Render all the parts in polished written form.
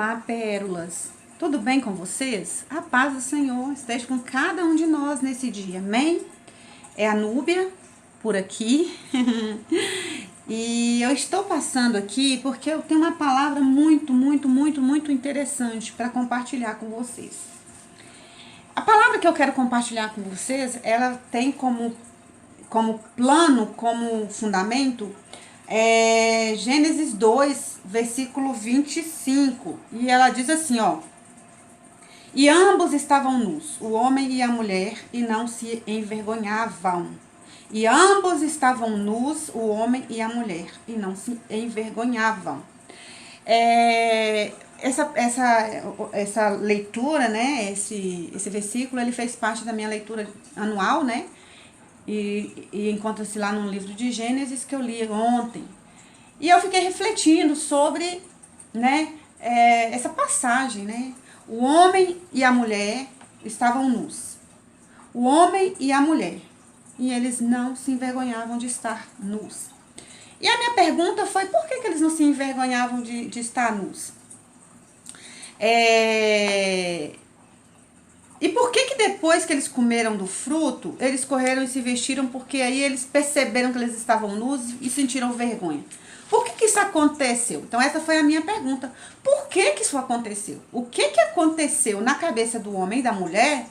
Olá, pérolas! Tudo bem com vocês? A paz do Senhor esteja com cada um de nós nesse dia, amém? É a Núbia por aqui e eu estou passando aqui porque eu tenho uma palavra muito interessante para compartilhar com vocês. A palavra que eu quero compartilhar com vocês, ela tem como plano, como fundamento, Gênesis 2, versículo 25. E ela diz assim, ó. E ambos estavam nus, o homem e a mulher, e não se envergonhavam. E ambos estavam nus, o homem e a mulher, e não se envergonhavam. Essa leitura, né, esse versículo, ele fez parte da minha leitura anual, né? E encontra-se lá no livro de Gênesis que eu li ontem. E eu fiquei refletindo sobre, né, essa passagem, né? O homem e a mulher estavam nus. O homem e a mulher. E eles não se envergonhavam de estar nus. E a minha pergunta foi, por que eles não se envergonhavam de estar nus? E por que depois que eles comeram do fruto, eles correram e se vestiram? Porque aí eles perceberam que eles estavam nus e sentiram vergonha. Por que isso aconteceu? Então essa foi a minha pergunta. Por que isso aconteceu? O que aconteceu na cabeça do homem e da mulher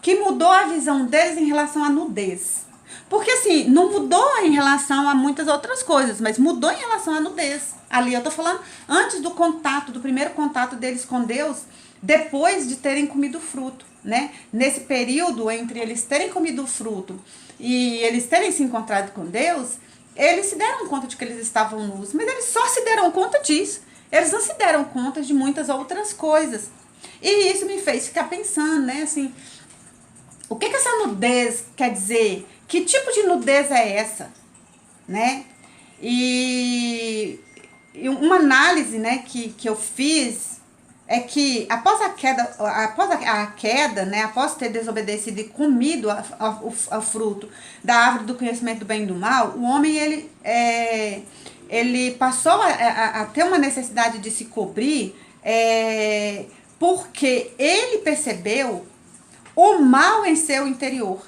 que mudou a visão deles em relação à nudez? Porque assim, não mudou em relação a muitas outras coisas, mas mudou em relação à nudez. Ali eu tô falando antes do contato, do primeiro contato deles com Deus, depois de terem comido o fruto, né? Nesse período entre eles terem comido o fruto e eles terem se encontrado com Deus, eles se deram conta de que eles estavam nus, mas eles só se deram conta disso. Eles não se deram conta de muitas outras coisas. E isso me fez ficar pensando, né, assim, o que essa nudez quer dizer? Que tipo de nudez é essa, né? E uma análise, né, que eu fiz é que após a queda, né, após ter desobedecido e comido o fruto da árvore do conhecimento do bem e do mal, o homem ele passou a ter uma necessidade de se cobrir, porque ele percebeu o mal em seu interior.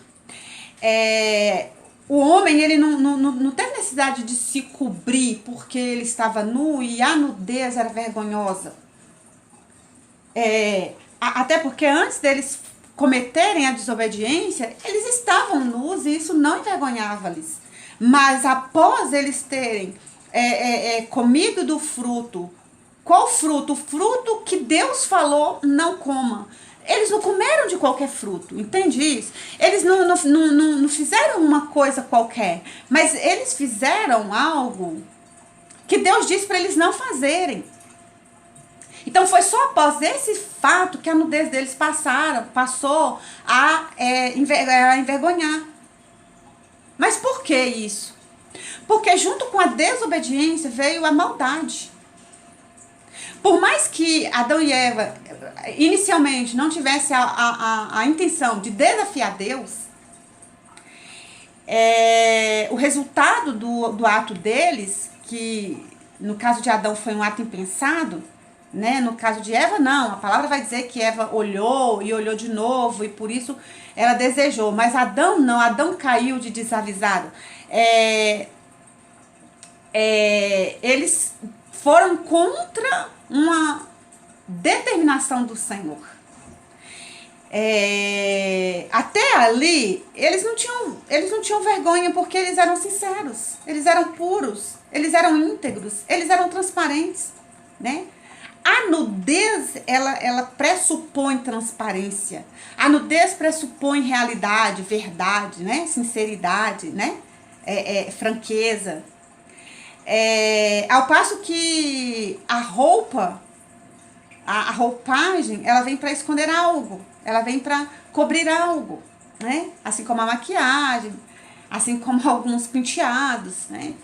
O homem, ele não teve necessidade de se cobrir porque ele estava nu e a nudez era vergonhosa. Até porque antes deles cometerem a desobediência, eles estavam nus e isso não envergonhava-lhes. Mas após eles terem comido do fruto, qual fruto? O fruto que Deus falou, não coma. Eles não comeram de qualquer fruto, entende isso? Eles não fizeram uma coisa qualquer, mas eles fizeram algo que Deus disse para eles não fazerem. Então foi só após esse fato que a nudez deles passou a envergonhar. Mas por que isso? Porque junto com a desobediência veio a maldade. Por mais que Adão e Eva inicialmente não tivessem a intenção de desafiar Deus, o resultado do ato deles, que no caso de Adão foi um ato impensado, né? No caso de Eva, não. A palavra vai dizer que Eva olhou e olhou de novo e por isso ela desejou. Mas Adão não. Adão caiu de desavisado. Eles foram contra uma determinação do Senhor. Até ali, eles não tinham vergonha porque eles eram sinceros. Eles eram puros. Eles eram íntegros. Eles eram transparentes, né? A nudez, ela pressupõe transparência. A nudez pressupõe realidade, verdade, né? Sinceridade, né? Franqueza. Ao passo que a roupagem, ela vem para esconder algo. Ela vem para cobrir algo, né? Assim como a maquiagem, assim como alguns penteados, né?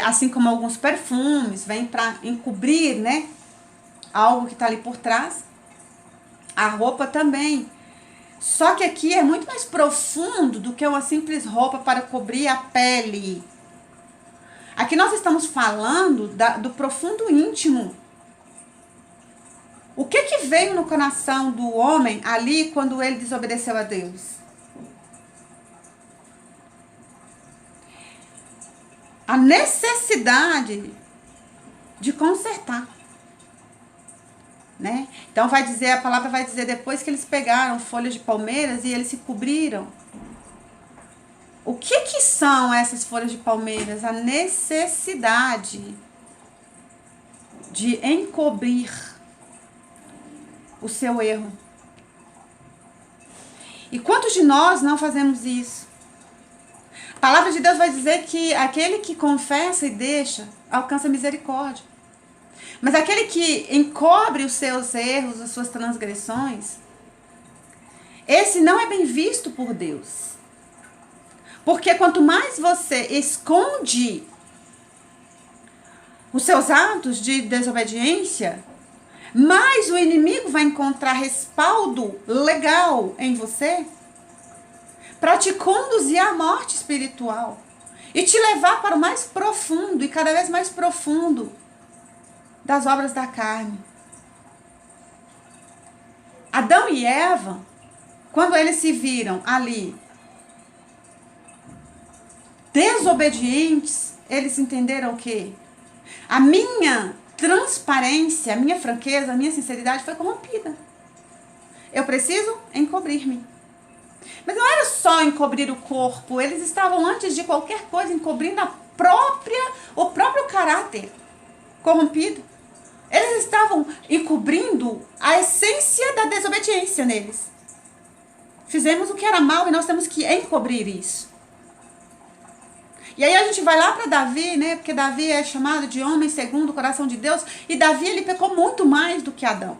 Assim como alguns perfumes, vem para encobrir, né? Algo que está ali por trás. A roupa também. Só que aqui é muito mais profundo do que uma simples roupa para cobrir a pele. Aqui nós estamos falando do profundo íntimo O que veio no coração do homem ali quando ele desobedeceu a Deus? A necessidade de consertar, né? Então a palavra vai dizer, depois que eles pegaram folhas de palmeiras e eles se cobriram. O que são essas folhas de palmeiras? A necessidade de encobrir o seu erro. E quantos de nós não fazemos isso? A palavra de Deus vai dizer que aquele que confessa e deixa, alcança misericórdia. Mas aquele que encobre os seus erros, as suas transgressões, esse não é bem visto por Deus. Porque quanto mais você esconde os seus atos de desobediência, mais o inimigo vai encontrar respaldo legal em você para te conduzir à morte espiritual e te levar para o mais profundo e cada vez mais profundo das obras da carne. Adão e Eva, quando eles se viram ali desobedientes, eles entenderam o quê? A minha transparência, a minha franqueza, a minha sinceridade foi corrompida. Eu preciso encobrir-me. Mas não era só encobrir o corpo, eles estavam, antes de qualquer coisa, encobrindo o próprio caráter corrompido. Eles estavam encobrindo a essência da desobediência neles. Fizemos o que era mal e nós temos que encobrir isso. E aí a gente vai lá para Davi, né? Porque Davi é chamado de homem segundo o coração de Deus. E Davi, ele pecou muito mais do que Adão.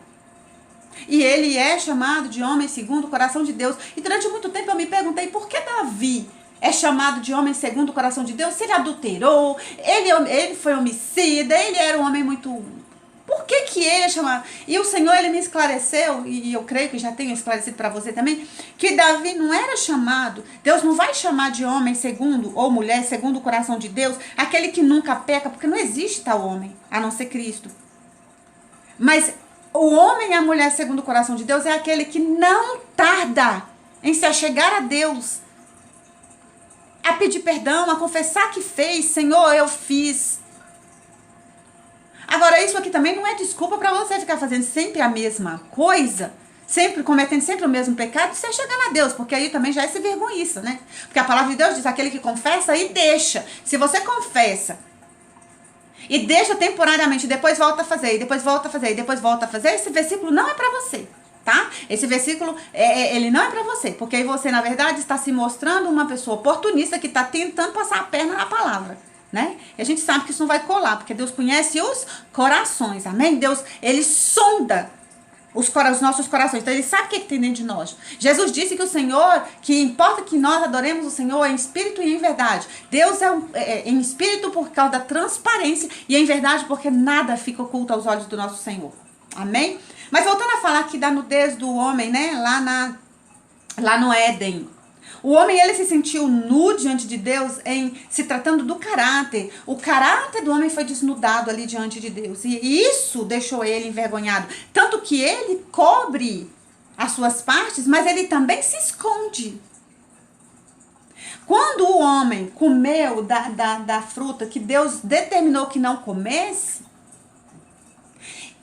E ele é chamado de homem segundo o coração de Deus. E durante muito tempo eu me perguntei, por que Davi é chamado de homem segundo o coração de Deus? Se ele adulterou, ele foi homicida, ele era um homem muito... Por que ele é chamado? E o Senhor, ele me esclareceu, e eu creio que já tenho esclarecido para você também, que Davi não era chamado, Deus não vai chamar de homem segundo, ou mulher segundo o coração de Deus, aquele que nunca peca, porque não existe tal homem, a não ser Cristo. Mas o homem e a mulher segundo o coração de Deus é aquele que não tarda em se achegar a Deus, a pedir perdão, a confessar que fez, Senhor, eu fiz. Agora, isso aqui também não é desculpa para você ficar fazendo sempre a mesma coisa, sempre cometendo sempre o mesmo pecado, e você chegar a Deus, porque aí também já é se vergonhiça, né? Porque a palavra de Deus diz, aquele que confessa e deixa. Se você confessa e deixa temporariamente, depois volta a fazer, e depois volta a fazer, e depois volta a fazer, esse versículo não é para você, tá? Esse versículo, ele não é para você, porque aí você, na verdade, está se mostrando uma pessoa oportunista que está tentando passar a perna na palavra. Né? E a gente sabe que isso não vai colar, porque Deus conhece os corações, amém? Deus, ele sonda os nossos corações, então ele sabe o que tem dentro de nós. Jesus disse que o Senhor, que importa que nós adoremos o Senhor em espírito e em verdade. Deus é em espírito por causa da transparência e em verdade porque nada fica oculto aos olhos do nosso Senhor, amém? Mas voltando a falar aqui da nudez do homem, né? Lá no Éden. O homem, ele se sentiu nu diante de Deus em se tratando do caráter. O caráter do homem foi desnudado ali diante de Deus. E isso deixou ele envergonhado. Tanto que ele cobre as suas partes, mas ele também se esconde. Quando o homem comeu da fruta que Deus determinou que não comesse,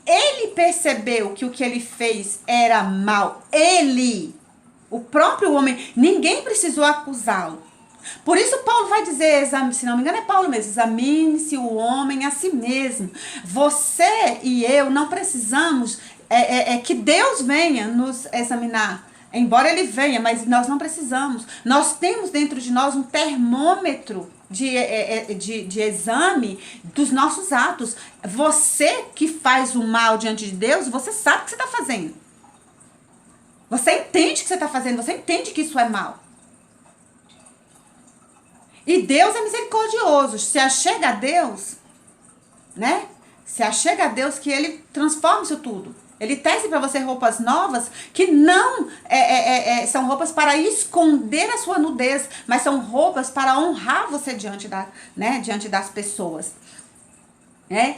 ele percebeu que o que ele fez era mal. O próprio homem, ninguém precisou acusá-lo. Por isso Paulo vai dizer, se não me engano é Paulo mesmo, examine-se o homem a si mesmo. Você e eu não precisamos que Deus venha nos examinar. Embora ele venha, mas nós não precisamos. Nós temos dentro de nós um termômetro de exame dos nossos atos. Você que faz o mal diante de Deus, você sabe o que você está fazendo. Você entende o que você está fazendo, você entende que isso é mal. E Deus é misericordioso, se achega a Deus, né? Se achega a Deus que ele transforma isso tudo. Ele tece para você roupas novas que não são roupas para esconder a sua nudez, mas são roupas para honrar você diante das pessoas. né?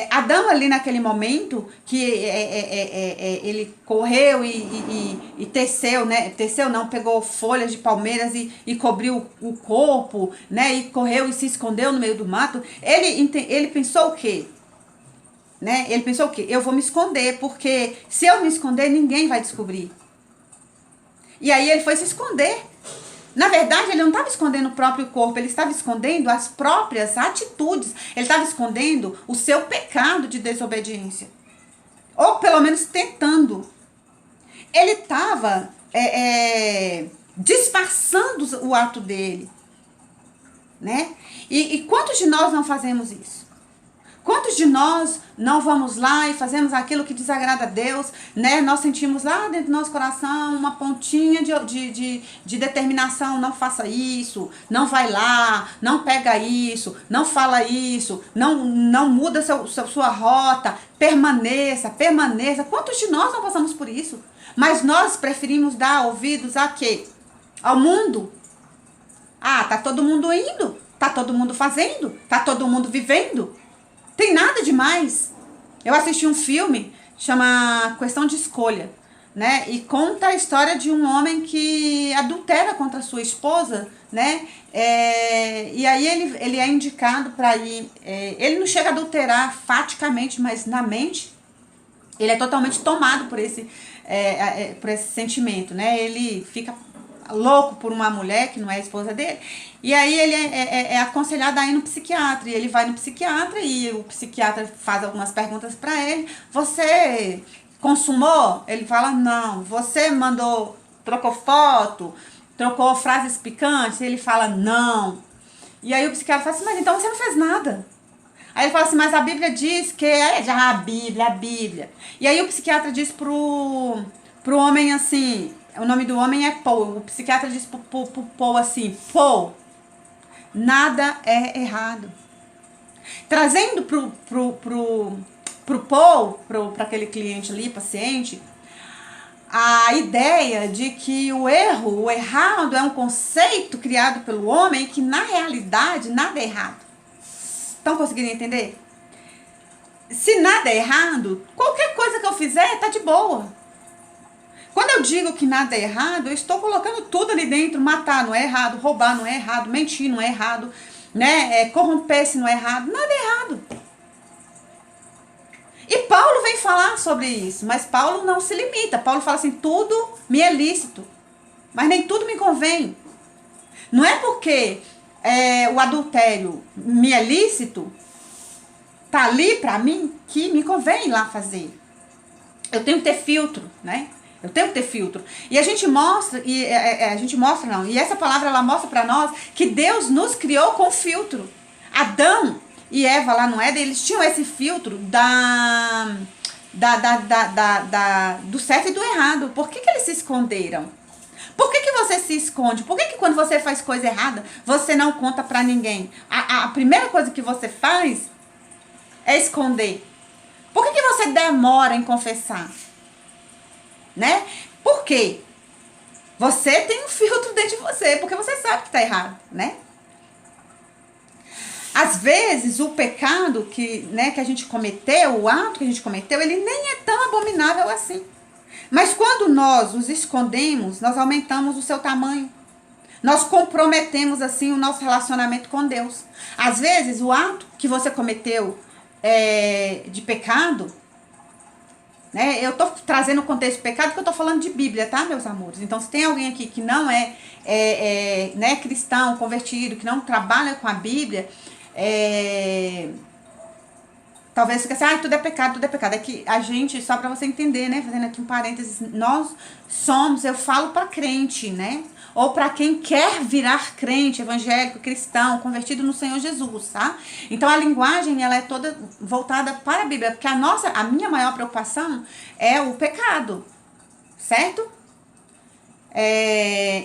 Adão ali naquele momento que ele correu e teceu, né? Teceu não, pegou folhas de palmeiras e cobriu o corpo, né? E correu e se escondeu no meio do mato. Ele pensou o quê? Né? Ele pensou o quê? Eu vou me esconder, porque se eu me esconder, ninguém vai descobrir. E aí ele foi se esconder. Na verdade, ele não estava escondendo o próprio corpo, ele estava escondendo as próprias atitudes. Ele estava escondendo o seu pecado de desobediência. Ou pelo menos tentando. Ele estava disfarçando o ato dele. Né? E quantos de nós não fazemos isso? Quantos de nós não vamos lá e fazemos aquilo que desagrada a Deus, né? Nós sentimos lá dentro do nosso coração uma pontinha de determinação, não faça isso, não vai lá, não pega isso, não fala isso, não muda sua rota, permaneça. Quantos de nós não passamos por isso? Mas nós preferimos dar ouvidos a quê? Ao mundo. Ah, tá todo mundo indo, tá todo mundo fazendo, tá todo mundo vivendo. Tem nada demais. Eu assisti um filme, chama Questão de Escolha, né? E conta a história de um homem que adultera contra a sua esposa, né? E aí ele é indicado para ir... ele não chega a adulterar faticamente, mas na mente, ele é totalmente tomado por esse sentimento, né? Ele fica louco por uma mulher que não é a esposa dele, e aí ele é aconselhado a ir no psiquiatra, e ele vai no psiquiatra, e o psiquiatra faz algumas perguntas para ele. Você consumou? Ele fala, não. Você trocou foto, trocou frases picantes? Ele fala, não. E aí o psiquiatra fala assim, mas então você não fez nada. Aí ele fala assim, mas a Bíblia diz que a Bíblia. E aí o psiquiatra diz pro homem assim, o nome do homem é Paul. O psiquiatra diz pro Paul assim, Paul, nada é errado. Trazendo pro Paul, para aquele cliente ali, paciente, a ideia de que o errado é um conceito criado pelo homem, que na realidade nada é errado. Estão conseguindo entender? Se nada é errado, qualquer coisa que eu fizer tá de boa. Quando eu digo que nada é errado, eu estou colocando tudo ali dentro. Matar não é errado, roubar não é errado, mentir não é errado, né? Corromper-se não é errado, nada é errado. E Paulo vem falar sobre isso, mas Paulo não se limita. Paulo fala assim, tudo me é lícito, mas nem tudo me convém. Não é porque o adultério me é lícito, tá ali pra mim, que me convém ir lá fazer. Eu tenho que ter filtro, né? Eu tenho que ter filtro. E a gente mostra, e essa palavra ela mostra pra nós que Deus nos criou com filtro. Adão e Eva lá no Éden, eles tinham esse filtro do certo e do errado. Por que eles se esconderam? Por que você se esconde? Por que quando você faz coisa errada, você não conta pra ninguém? A primeira coisa que você faz é esconder. Por que você demora em confessar? Né? Por quê? Você tem um filtro dentro de você, porque você sabe que tá errado, né? Às vezes o pecado que a gente cometeu, o ato que a gente cometeu, ele nem é tão abominável assim. Mas quando nós os escondemos, nós aumentamos o seu tamanho. Nós comprometemos assim o nosso relacionamento com Deus. Às vezes o ato que você cometeu de pecado, né? Eu tô trazendo o contexto do pecado porque eu tô falando de Bíblia, tá, meus amores? Então, se tem alguém aqui que não é cristão, convertido, que não trabalha com a Bíblia, talvez fique assim, tudo é pecado, tudo é pecado. É que a gente, só pra você entender, né, fazendo aqui um parênteses, nós somos, eu falo pra crente, né? Ou para quem quer virar crente, evangélico, cristão, convertido no Senhor Jesus, tá? Então a linguagem ela é toda voltada para a Bíblia, porque a minha maior preocupação é o pecado, certo?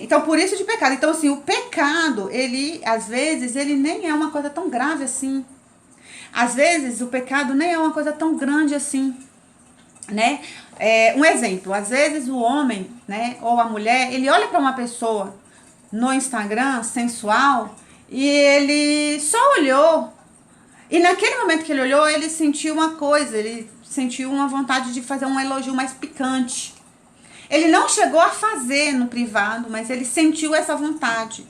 Então por isso de pecado. Então assim, o pecado, ele às vezes ele nem é uma coisa tão grave assim. Às vezes o pecado nem é uma coisa tão grande assim, né? Um exemplo, às vezes o homem, né, ou a mulher, ele olha para uma pessoa no Instagram sensual e ele só olhou, E naquele momento que ele olhou, ele sentiu uma coisa, ele sentiu uma vontade de fazer um elogio mais picante. Ele não chegou a fazer no privado, mas ele sentiu essa vontade.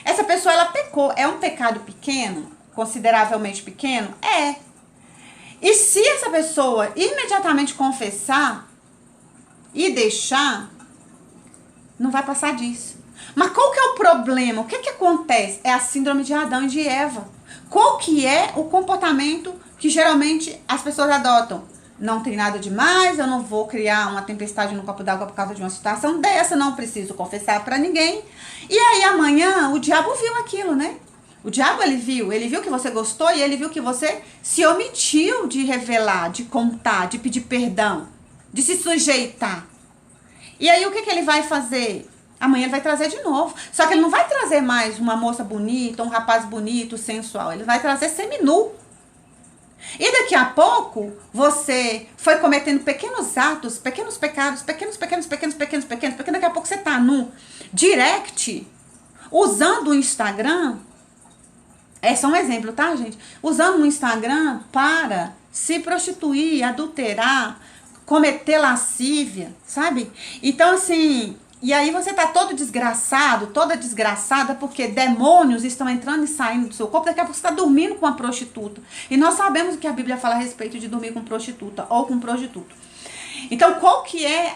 Essa pessoa, ela pecou. É um pecado pequeno? Consideravelmente pequeno? É. E se essa pessoa imediatamente confessar e deixar, não vai passar disso. Mas qual que é o problema? O que que acontece? É a síndrome de Adão e de Eva. Qual que é o comportamento que geralmente as pessoas adotam? Não tem nada demais, eu não vou criar uma tempestade no copo d'água por causa de uma situação dessa, não preciso confessar pra ninguém. E aí amanhã o diabo viu aquilo, né? O diabo ele viu que você gostou e ele viu que você se omitiu de revelar, de contar, de pedir perdão, de se sujeitar. E aí o que que ele vai fazer? Amanhã ele vai trazer de novo. Só que ele não vai trazer mais uma moça bonita, um rapaz bonito, sensual. Ele vai trazer seminu. E daqui a pouco, você foi cometendo pequenos atos, pequenos pecados, pequenos, porque daqui a pouco você tá no direct, usando o Instagram, é só um exemplo, tá, gente? Usando o Instagram para se prostituir, adulterar, cometer lascívia, sabe? Então, assim, e aí você tá todo desgraçado, toda desgraçada, porque demônios estão entrando e saindo do seu corpo, daqui a pouco você tá dormindo com uma prostituta. E nós sabemos o que a Bíblia fala a respeito de dormir com prostituta ou com prostituto. Então, qual que é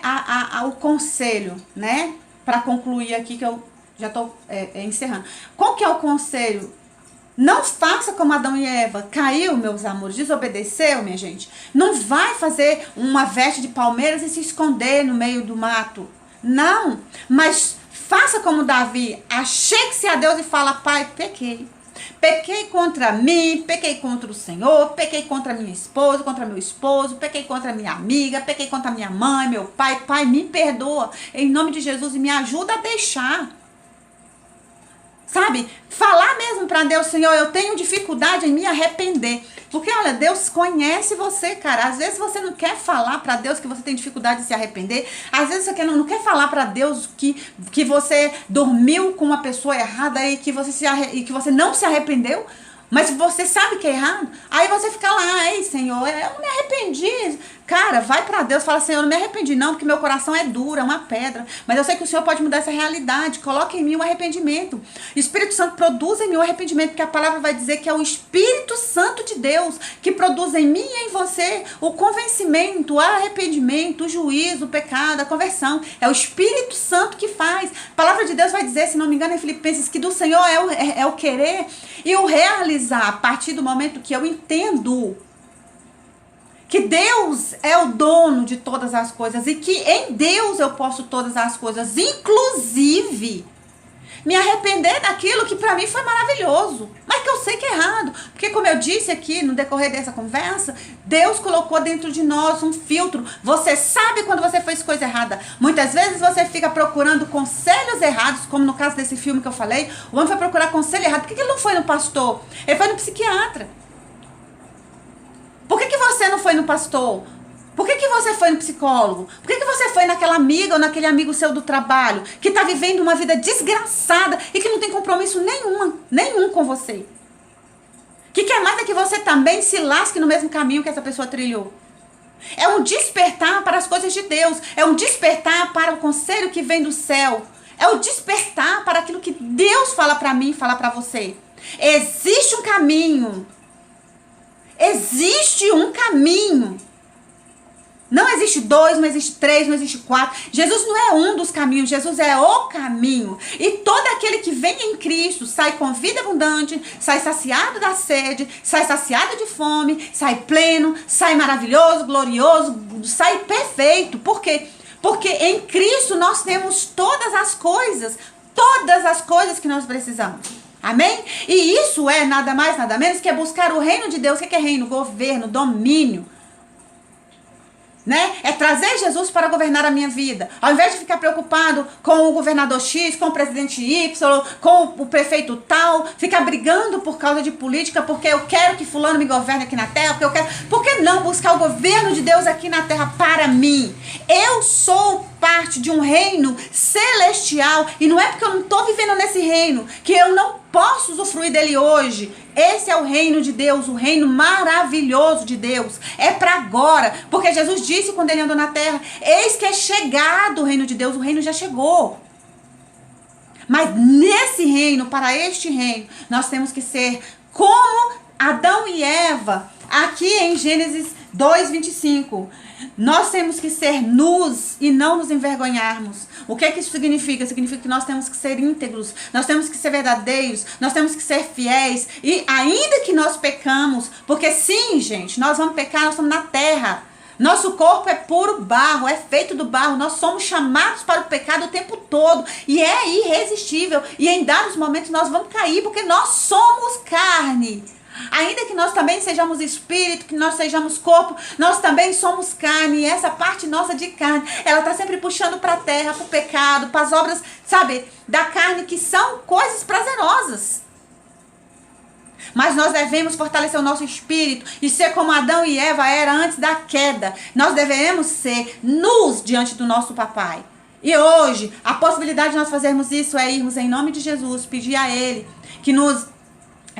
o conselho, né? Para concluir aqui, que eu já tô encerrando. Qual que é o conselho? Não faça como Adão e Eva. Caiu, meus amores, desobedeceu, minha gente. Não vai fazer uma veste de palmeiras e se esconder no meio do mato. Não, mas faça como Davi, achegue-se a Deus e fala, Pai, pequei. Pequei contra mim, pequei contra o Senhor, pequei contra minha esposa, contra meu esposo, pequei contra minha amiga, pequei contra minha mãe, meu pai. Pai, me perdoa, em nome de Jesus, e me ajuda a deixar. Sabe? Falar mesmo para Deus, Senhor, eu tenho dificuldade em me arrepender. Porque, olha, Deus conhece você, cara. Às vezes você não quer falar para Deus que você tem dificuldade de se arrepender. Às vezes você não quer falar para Deus que você dormiu com uma pessoa errada e que que você não se arrependeu. Mas você sabe que é errado. Aí você fica lá, ei, Senhor, eu não me arrependi. Cara, vai pra Deus e fala, Senhor, eu não me arrependi não, porque meu coração é duro, é uma pedra. Mas eu sei que o Senhor pode mudar essa realidade. Coloque em mim o arrependimento. Espírito Santo, produz em mim o arrependimento, porque a palavra vai dizer que é o Espírito Santo de Deus que produz em mim e em você o convencimento, o arrependimento, o juízo, o pecado, a conversão. É o Espírito Santo que faz. A palavra de Deus vai dizer, se não me engano, em Filipenses, que do Senhor é o querer e o realizar a partir do momento que eu entendo que Deus é o dono de todas as coisas e que em Deus eu posso todas as coisas, inclusive me arrepender daquilo que para mim foi maravilhoso, mas que eu sei que é errado, porque como eu disse aqui no decorrer dessa conversa, Deus colocou dentro de nós um filtro. Você sabe quando você fez coisa errada. Muitas vezes você fica procurando conselhos errados, como no caso desse filme que eu falei, o homem foi procurar conselho errado. Por que ele não foi no pastor? Ele foi no psiquiatra. Por que você não foi no pastor? Por que você foi no psicólogo? Por que você foi naquela amiga ou naquele amigo seu do trabalho que está vivendo uma vida desgraçada e que não tem compromisso nenhum com você? Que quer mais é que você também se lasque no mesmo caminho que essa pessoa trilhou. É um despertar para as coisas de Deus. É um despertar para o conselho que vem do céu. É o despertar para aquilo que Deus fala para mim e fala para você. Existe um caminho. Existe um caminho. Não existe 2, não existe 3, não existe 4. Jesus não é um dos caminhos, Jesus é o caminho. E todo aquele que vem em Cristo sai com vida abundante, sai saciado da sede, sai saciado de fome, sai pleno, sai maravilhoso, glorioso, sai perfeito. Por quê? Porque em Cristo nós temos todas as coisas que nós precisamos. Amém? E isso é nada mais, nada menos que buscar o reino de Deus. O que é reino? Governo, domínio. Né? É trazer Jesus para governar a minha vida. Ao invés de ficar preocupado com o governador X, com o presidente Y, com o prefeito tal, ficar brigando por causa de política, porque eu quero que fulano me governe aqui na terra, porque eu quero. Por que não buscar o governo de Deus aqui na terra para mim? Eu sou parte parte de um reino celestial. E não é porque eu não estou vivendo nesse reino que eu não posso usufruir dele hoje. Esse é o reino de Deus, o reino maravilhoso de Deus. É para agora, porque Jesus disse quando ele andou na terra: eis que é chegado o reino de Deus. O reino já chegou. Mas nesse reino, para este reino, nós temos que ser como Adão e Eva, aqui em Gênesis 2:25. Nós temos que ser nus e não nos envergonharmos. O que isso significa? Significa que nós temos que ser íntegros, nós temos que ser verdadeiros, nós temos que ser fiéis. E ainda que nós pecamos, porque sim, gente, nós vamos pecar, nós estamos na terra. Nosso corpo é puro barro, é feito do barro. Nós somos chamados para o pecado o tempo todo. E é irresistível. E em dados momentos nós vamos cair, porque nós somos carne. Ainda que nós também sejamos espírito, que nós sejamos corpo, nós também somos carne. E essa parte nossa de carne, ela está sempre puxando para a terra, para o pecado, para as obras, sabe, da carne, que são coisas prazerosas. Mas nós devemos fortalecer o nosso espírito e ser como Adão e Eva era antes da queda. Nós devemos ser nus diante do nosso papai. E hoje, a possibilidade de nós fazermos isso é irmos em nome de Jesus, pedir a Ele que nos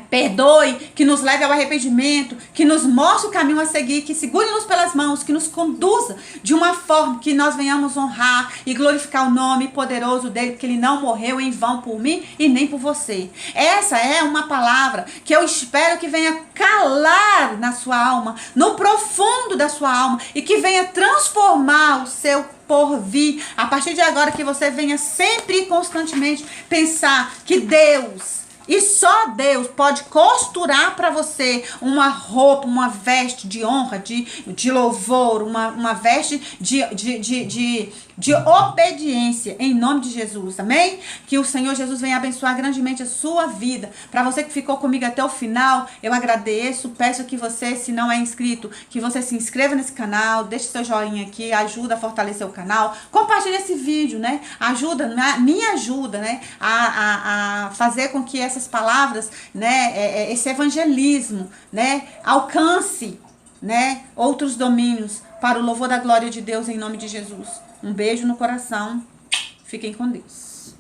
perdoe, que nos leve ao arrependimento, que nos mostre o caminho a seguir, que segure-nos pelas mãos, que nos conduza de uma forma que nós venhamos honrar e glorificar o nome poderoso dele, porque ele não morreu em vão por mim e nem por você. Essa é uma palavra que eu espero que venha calar na sua alma, no profundo da sua alma, e que venha transformar o seu porvir. A partir de agora, que você venha sempre e constantemente pensar que Deus, e só Deus, pode costurar para você uma roupa, uma veste de honra, de louvor, uma veste de obediência, em nome de Jesus, amém? Que o Senhor Jesus venha abençoar grandemente a sua vida. Para você que ficou comigo até o final, eu agradeço, peço que você, se não é inscrito, que você se inscreva nesse canal, deixe seu joinha aqui, ajuda a fortalecer o canal, compartilhe esse vídeo, né? Me ajuda, né? A fazer com que essas palavras, né? Esse evangelismo, né? Alcance, né? Outros domínios para o louvor da glória de Deus, em nome de Jesus. Um beijo no coração. Fiquem com Deus.